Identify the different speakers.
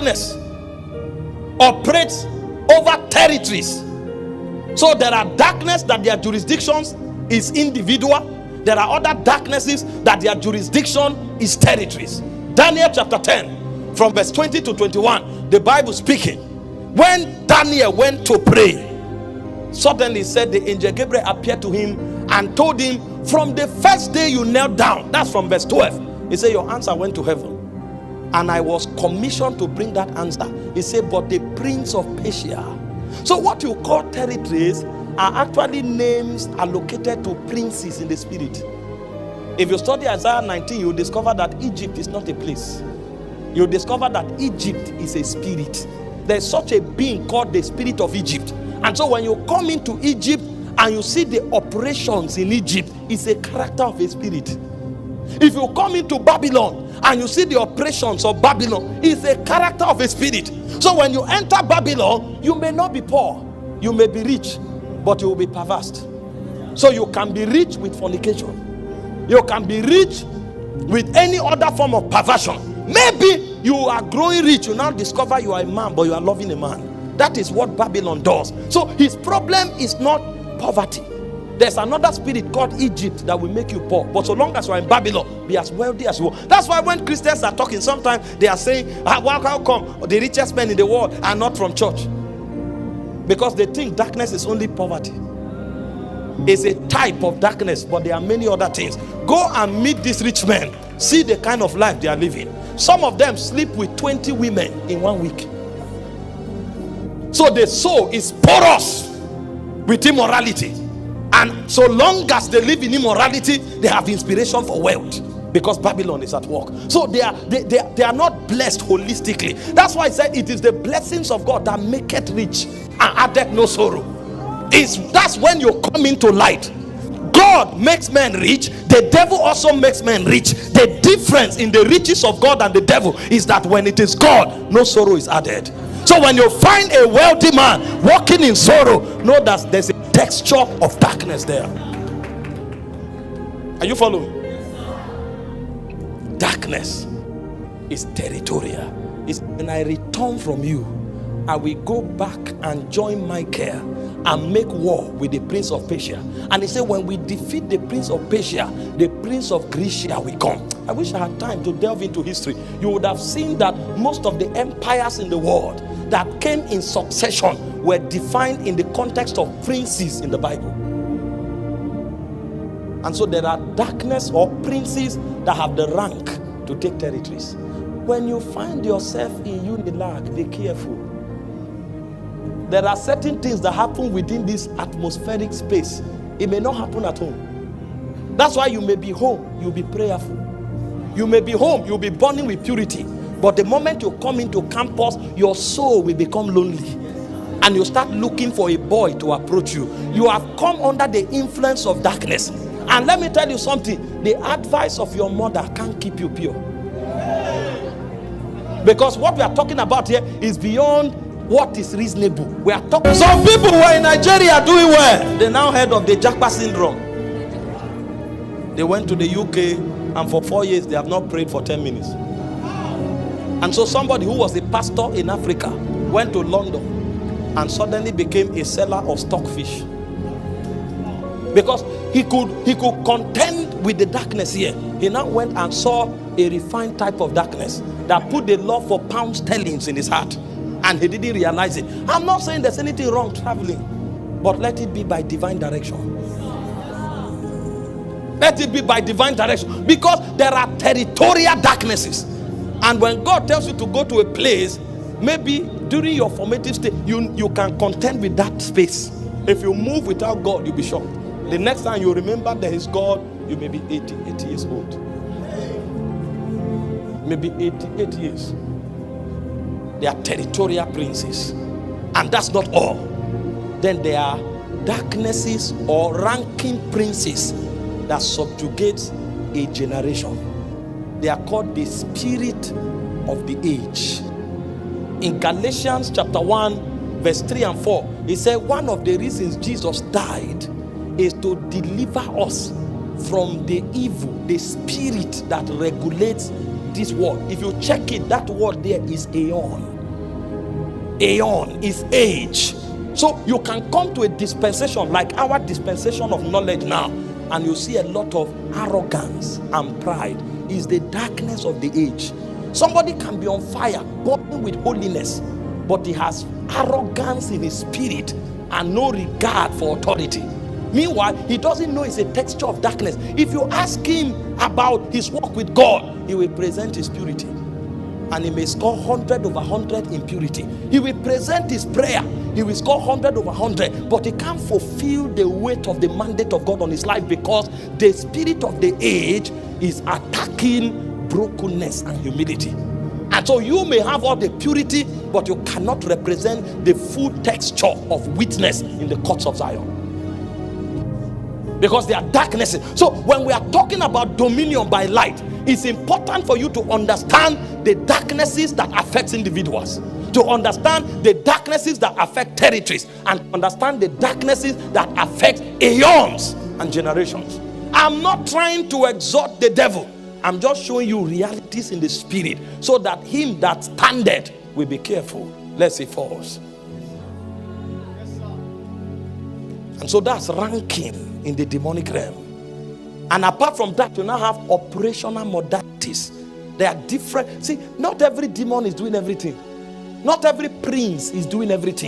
Speaker 1: darkness operates over territories. So there are darkness that their jurisdictions is individual. There are other darknesses that their jurisdiction is territories. Daniel chapter 10 from verse 20 to 21, the Bible speaking, when Daniel went to pray, suddenly said the angel Gabriel appeared to him and told him, from the first day you knelt down, that's from verse 12, he said your answer went to heaven, and I was commissioned to bring that answer. He said, but the prince of Persia. So what you call territories are actually names allocated to princes in the spirit. If you study Isaiah 19, you discover that Egypt is not a place. You discover that Egypt is a spirit. There's such a being called the spirit of Egypt. And so when you come into Egypt and you see the operations in Egypt, it's a character of a spirit. If you come into Babylon and you see the operations of Babylon, it's a character of a spirit. So when you enter Babylon, you may not be poor, you may be rich, but you will be perverse. So you can be rich with fornication, you can be rich with any other form of perversion. Maybe you are growing rich, you now discover you are a man, but you are loving a man. That is what Babylon does. So his problem is not poverty. There's another spirit called Egypt that will make you poor. But so long as you are in Babylon, be as wealthy as you want. That's why when Christians are talking, sometimes they are saying, how come the richest men in the world are not from church? Because they think darkness is only poverty. It's a type of darkness, but there are many other things. Go and meet these rich men. See the kind of life they are living. Some of them sleep with 20 women in 1 week. So the soul is porous with immorality. And so long as they live in immorality, they have inspiration for wealth, because Babylon is at work. So they are not blessed holistically. That's why I said it is the blessings of God that make it rich and addeth no sorrow. That's when you come into light. God makes men rich, the devil also makes men rich. The difference in the riches of God and the devil is that when it is God, no sorrow is added. So when you find a wealthy man walking in sorrow, know that there's a texture of darkness there. Are you following? Darkness is territorial. It's when I return from you, I will go back and join Michael and make war with the prince of Persia. And he said, when we defeat the prince of Persia, the prince of Grecia will come. I wish I had time to delve into history. You would have seen that most of the empires in the world that came in succession were defined in the context of princes in the Bible. And so there are darkness or princes that have the rank to take territories. When you find yourself in Unilag, be careful. There are certain things that happen within this atmospheric space. It may not happen at home. That's why you may be home, you'll be prayerful. You may be home, you'll be burning with purity. But the moment you come into campus, your soul will become lonely. And you start looking for a boy to approach you. You have come under the influence of darkness. And let me tell you something. The advice of your mother can't keep you pure. Because what we are talking about here is beyond what is reasonable. We are talking. Some people who are in Nigeria doing well, they now heard of the Japa syndrome. They went to the UK, and for 4 years they have not prayed for 10 minutes. And so somebody who was a pastor in Africa went to London and suddenly became a seller of stockfish, because he could contend with the darkness here. He now went and saw a refined type of darkness that put the love for pound sterling in his heart, and he didn't realize it. I'm not saying there's anything wrong traveling, but let it be by divine direction. Let it be by divine direction, because there are territorial darknesses. And when God tells you to go to a place, maybe during your formative state, you can contend with that space. If you move without God, you'll be shocked. The next time you remember there is God, you may be 80 years old. Maybe 88 years. They are territorial princes. And that's not all. Then there are darknesses or ranking princes that subjugate a generation. They are called the spirit of the age. In Galatians chapter 1 verse 3 and 4, he said one of the reasons Jesus died is to deliver us from the evil, the spirit that regulates this word. If you check it, that word there is aeon. Aeon is age. So you can come to a dispensation like our dispensation of knowledge now, and you see a lot of arrogance and pride. Is the darkness of the age. Somebody can be on fire, burning with holiness, but he has arrogance in his spirit and no regard for authority. Meanwhile, he doesn't know it's a texture of darkness. If you ask him about his walk with God, he will present his purity, and he may score 100 over 100 in purity. He will present his prayer, he will score 100 over 100, but he can't fulfill the weight of the mandate of God on his life, because the spirit of the age is attacking brokenness and humility. And so you may have all the purity, but you cannot represent the full texture of witness in the courts of Zion, because there are darknesses. So when we are talking about dominion by light, it's important for you to understand the darknesses that affect individuals, to understand the darknesses that affect territories, and understand the darknesses that affect aeons and generations. I'm not trying to exhort the devil. I'm just showing you realities in the spirit, so that him that standeth will be careful lest he falls. And so that's ranking in the demonic realm. And apart from that, you now have operational modalities. They are different. See, not every demon is doing everything. Not every prince is doing everything.